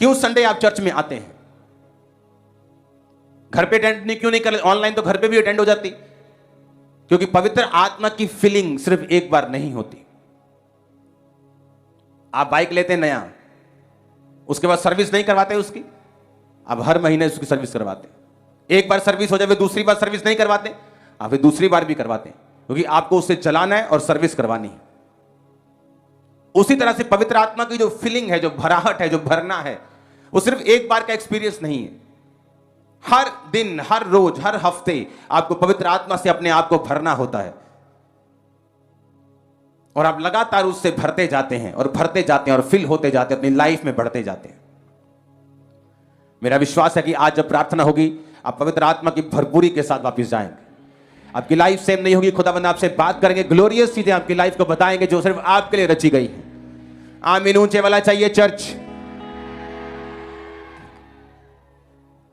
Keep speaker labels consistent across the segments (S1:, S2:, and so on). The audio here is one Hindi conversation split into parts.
S1: क्यों संडे आप चर्च में आते हैं? घर पे अटेंड नहीं क्यों नहीं कर? ऑनलाइन तो घर पे भी अटेंड हो जाती। क्योंकि पवित्र आत्मा की फीलिंग सिर्फ एक बार नहीं होती। आप बाइक लेते हैं नया, उसके बाद सर्विस नहीं करवाते उसकी, आप हर महीने उसकी सर्विस करवाते हैं। एक बार सर्विस हो जाए, दूसरी बार सर्विस नहीं करवाते, आप फिर दूसरी बार भी करवाते हैं, क्योंकि आपको उससे चलाना है और सर्विस करवानी है। उसी तरह से पवित्र आत्मा की जो फीलिंग है, जो भराहट है, जो भरना है, वो सिर्फ एक बार का एक्सपीरियंस नहीं है। हर दिन, हर रोज, हर हफ्ते आपको पवित्र आत्मा से अपने आप को भरना होता है, और आप लगातार उससे भरते जाते हैं और भरते जाते हैं और फिल होते जाते हैं, अपनी लाइफ में बढ़ते जाते हैं। मेरा विश्वास है कि आज जब प्रार्थना होगी, आप पवित्र आत्मा की भरपूरी के साथ वापस जाएंगे। आपकी लाइफ सेम नहीं होगी। खुदावंद आपसे बात करेंगे, ग्लोरियस चीजें आपकी लाइफ को बताएंगे जो सिर्फ आपके लिए रची गई है। आमीन ऊंचे वाला चाहिए चर्च।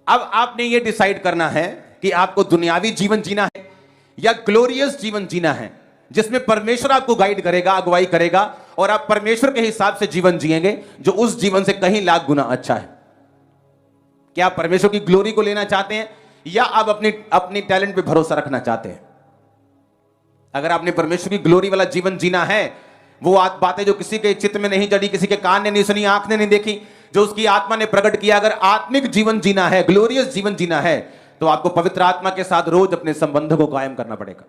S1: अब आपने ये डिसाइड करना है कि आपको दुनियावी जीवन जीना है या ग्लोरियस जीवन जीना है, जिसमें परमेश्वर आपको गाइड करेगा, अगुवाई करेगा, और आप परमेश्वर के हिसाब से जीवन जिएंगे जो उस जीवन से कहीं लाख गुना अच्छा है। क्या आप परमेश्वर की ग्लोरी को लेना चाहते हैं या आप अपनी टैलेंट पे भरोसा रखना चाहते हैं? अगर आपने परमेश्वर की ग्लोरी वाला जीवन जीना है, वो बातें जो किसी के चित्त में नहीं चढ़ी, किसी के कान ने नहीं सुनी, आंख ने नहीं देखी, जो उसकी आत्मा ने प्रकट किया, अगर आत्मिक जीवन जीना है, ग्लोरियस जीवन जीना है, तो आपको पवित्र आत्मा के साथ रोज अपने संबंध को कायम करना पड़ेगा।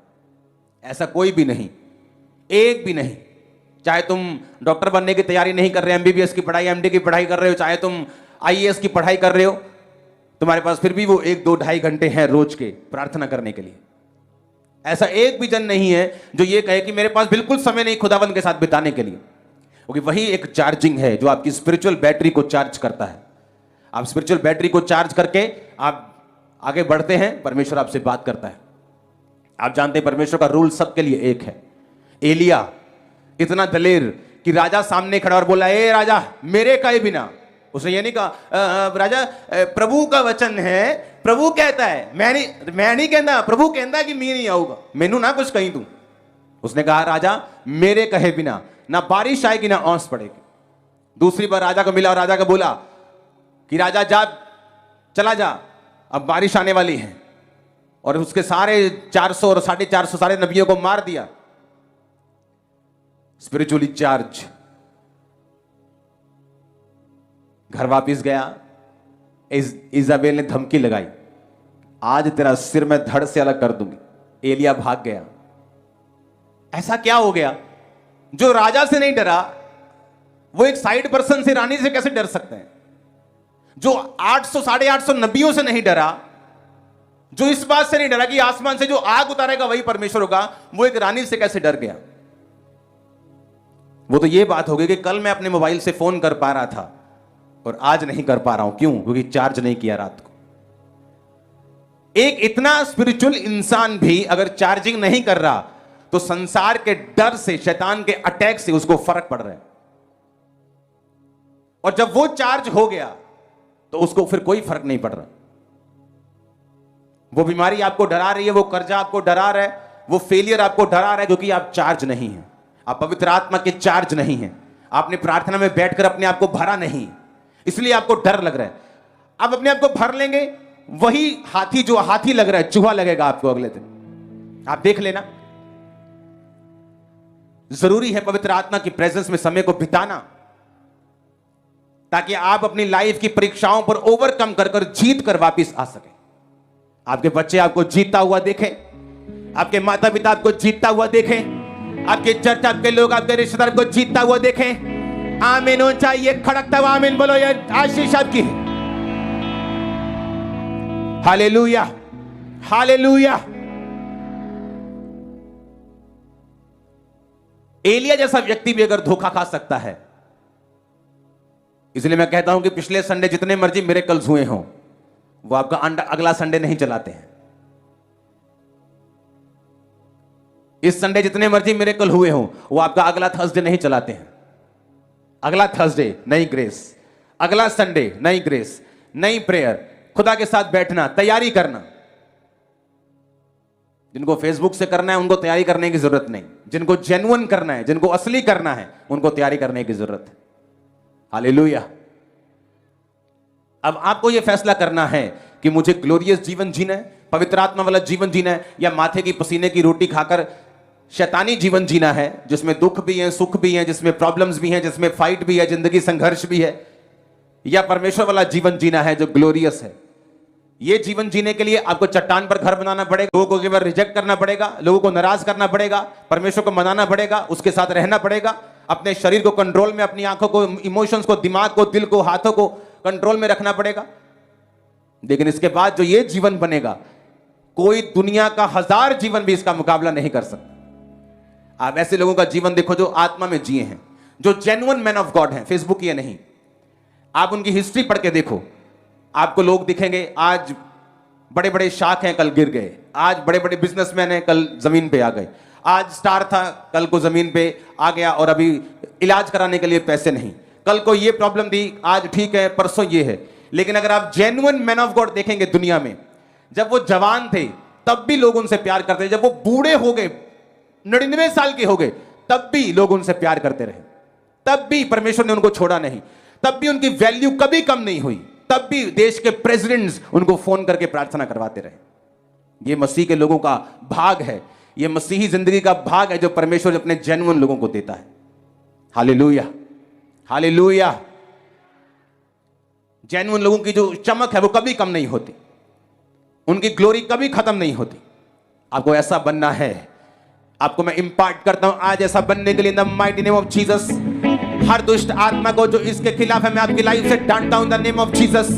S1: ऐसा कोई भी नहीं, एक भी नहीं। चाहे तुम डॉक्टर बनने की तैयारी नहीं कर रहे, एमबीबीएस की पढ़ाई, एमडी की पढ़ाई कर रहे हो, चाहे तुम आईएएस की पढ़ाई कर रहे हो, तुम्हारे पास फिर भी वो 1-2-2.5 घंटे हैं रोज के प्रार्थना करने के लिए। ऐसा एक भी जन नहीं है जो ये कहे कि मेरे पास बिल्कुल समय नहीं खुदावंद के साथ बिताने के लिए, क्योंकि वही एक चार्जिंग है जो आपकी स्पिरिचुअल बैटरी को चार्ज करता है। आप स्पिरिचुअल बैटरी को चार्ज करके आप आगे बढ़ते हैं, परमेश्वर आपसे बात करता है। आप जानते हैं परमेश्वर का रूल सबके लिए एक है। एलिया इतना दलेर कि राजा सामने खड़ा और बोला, ए राजा मेरे कहे बिना। उसने ये नहीं कहा राजा प्रभु का वचन है, प्रभु कहता है, मैं नहीं कहता, प्रभु कहता कि मैं नहीं आऊंगा, मैनू ना कुछ कहीं तू। उसने कहा राजा मेरे कहे बिना ना बारिश आएगी ना औंस पड़ेगी। दूसरी बार राजा को मिला और राजा को बोला कि राजा जा, चला जा, अब बारिश आने वाली है। और उसके सारे 400 और 450 सारे नबियों को मार दिया। Spiritually charge. घर वापिस गया, इजाबेल ने धमकी लगाई, आज तेरा सिर मैं धड़ से अलग कर दूंगी। एलिया भाग गया। ऐसा क्या हो गया? जो राजा से नहीं डरा, वो एक साइड पर्सन से, रानी से कैसे डर सकते हैं? जो 800-850 नबियों से नहीं डरा, जो इस बात से नहीं डरा कि आसमान से जो आग उतारेगा वही परमेश्वर होगा, वो एक रानी से कैसे डर गया? वो तो ये बात हो गई कि कल मैं अपने मोबाइल से फोन कर पा रहा था और आज नहीं कर पा रहा हूं। क्यों? क्योंकि चार्ज नहीं किया रात को। एक इतना स्पिरिचुअल इंसान भी अगर चार्जिंग नहीं कर रहा, तो संसार के डर से, शैतान के अटैक से उसको फर्क पड़ रहा है। और जब वो चार्ज हो गया तो उसको फिर कोई फर्क नहीं पड़ रहा। वो बीमारी आपको डरा रही है, वो कर्जा आपको डरा रहा है, वो फेलियर आपको डरा रहा है, क्योंकि आप चार्ज नहीं हैं। आप पवित्र आत्मा के चार्ज नहीं हैं। आपने प्रार्थना में बैठकर अपने आप को भरा नहीं, इसलिए आपको डर लग रहा है। अब अपने आप को भर लेंगे, वही हाथी जो हाथी लग रहा है, चूहा लगेगा आपको अगले दिन। आप देख लेना। जरूरी है पवित्र आत्मा की प्रेजेंस में समय को बिताना, ताकि आप अपनी लाइफ की परीक्षाओं पर ओवरकम कर कर जीत कर वापिस आ सके। आपके बच्चे आपको जीतता हुआ देखें, आपके माता पिता आपको जीतता हुआ देखें, आपके चर्च, आपके लोग, आपके रिश्तेदार को जीतता हुआ देखें। आमीन हो चाहिए, खड़कता हुआ आमीन बोलो, ये आशीष आपकी है। Hallelujah, hallelujah. एलिया जैसा व्यक्ति भी अगर धोखा खा सकता है, इसलिए मैं कहता हूं कि पिछले संडे जितने मर्जी मिरेकल्स हुए हों, वो आपका अगला संडे नहीं चलाते हैं। इस संडे जितने मर्जी मिरेकल हुए हों, वो आपका अगला थर्सडे नहीं चलाते हैं। अगला थर्सडे नई ग्रेस, अगला संडे नई ग्रेस, नई प्रेयर, खुदा के साथ बैठना, तैयारी करना। जिनको फेसबुक से करना है उनको तैयारी करने की जरूरत नहीं, जिनको जेन्युइन करना है, जिनको असली करना है, उनको तैयारी करने की जरूरत है। हालेलुया। अब आपको यह फैसला करना है कि मुझे ग्लोरियस जीवन जीना है, पवित्र आत्मा वाला जीवन जीना है, या माथे की पसीने की रोटी खाकर शैतानी जीवन जीना है, जिसमें दुख भी है, सुख भी है, जिसमें प्रॉब्लम्स भी हैं, जिसमें फाइट भी है, जिंदगी संघर्ष भी है, या परमेश्वर वाला जीवन जीना है जो ग्लोरियस है। ये जीवन जीने के लिए आपको चट्टान पर घर बनाना पड़ेगा, लोगों को केवल रिजेक्ट करना पड़ेगा, लोगों को नाराज करना पड़ेगा, परमेश्वर को मनाना पड़ेगा, उसके साथ रहना पड़ेगा, अपने शरीर को कंट्रोल में, अपनी आंखों को, इमोशंस को, दिमाग को, दिल को, हाथों को कंट्रोल में रखना पड़ेगा। लेकिन इसके बाद जो ये जीवन बनेगा, कोई दुनिया का 1000 जीवन भी इसका मुकाबला नहीं कर सकता। आप ऐसे लोगों का जीवन देखो जो आत्मा में जिए हैं, जो जेन्युइन मैन ऑफ गॉड हैं, फेसबुक ये नहीं। आप उनकी हिस्ट्री पढ़ के देखो, आपको लोग दिखेंगे, आज बड़े बड़े शाख हैं, कल गिर गए, आज बड़े बड़े बिजनेसमैन हैं, कल जमीन पे आ गए, आज स्टार था, कल को जमीन पे आ गया और अभी इलाज कराने के लिए पैसे नहीं, कल को ये प्रॉब्लम थी, आज ठीक है, परसों ये है। लेकिन अगर आप जेन्युइन मैन ऑफ गॉड देखेंगे दुनिया में, जब वो जवान थे तब भी लोग उनसे प्यार करते, जब वो बूढ़े हो गए, 99 साल के हो गए, तब भी लोग उनसे प्यार करते रहे, तब भी परमेश्वर ने उनको छोड़ा नहीं, तब भी उनकी वैल्यू कभी कम नहीं हुई, तब भी देश के प्रेसिडेंट्स उनको फोन करके प्रार्थना करवाते रहे। ये मसीह के लोगों का भाग है, ये मसीही जिंदगी का भाग है जो परमेश्वर अपने जेन्युइन लोगों को देता है। Hallelujah, hallelujah. जेन्युइन लोगों की जो चमक है वो कभी कम नहीं होती, उनकी ग्लोरी कभी खत्म नहीं होती। आपको ऐसा बनना है, आपको मैं इंपार्ट करता हूं आज ऐसा बनने के लिए, in the mighty name of Jesus. हर दुष्ट आत्मा को जो इसके खिलाफ है, मैं आपकी लाइफ से डांटता हूं in the name of Jesus.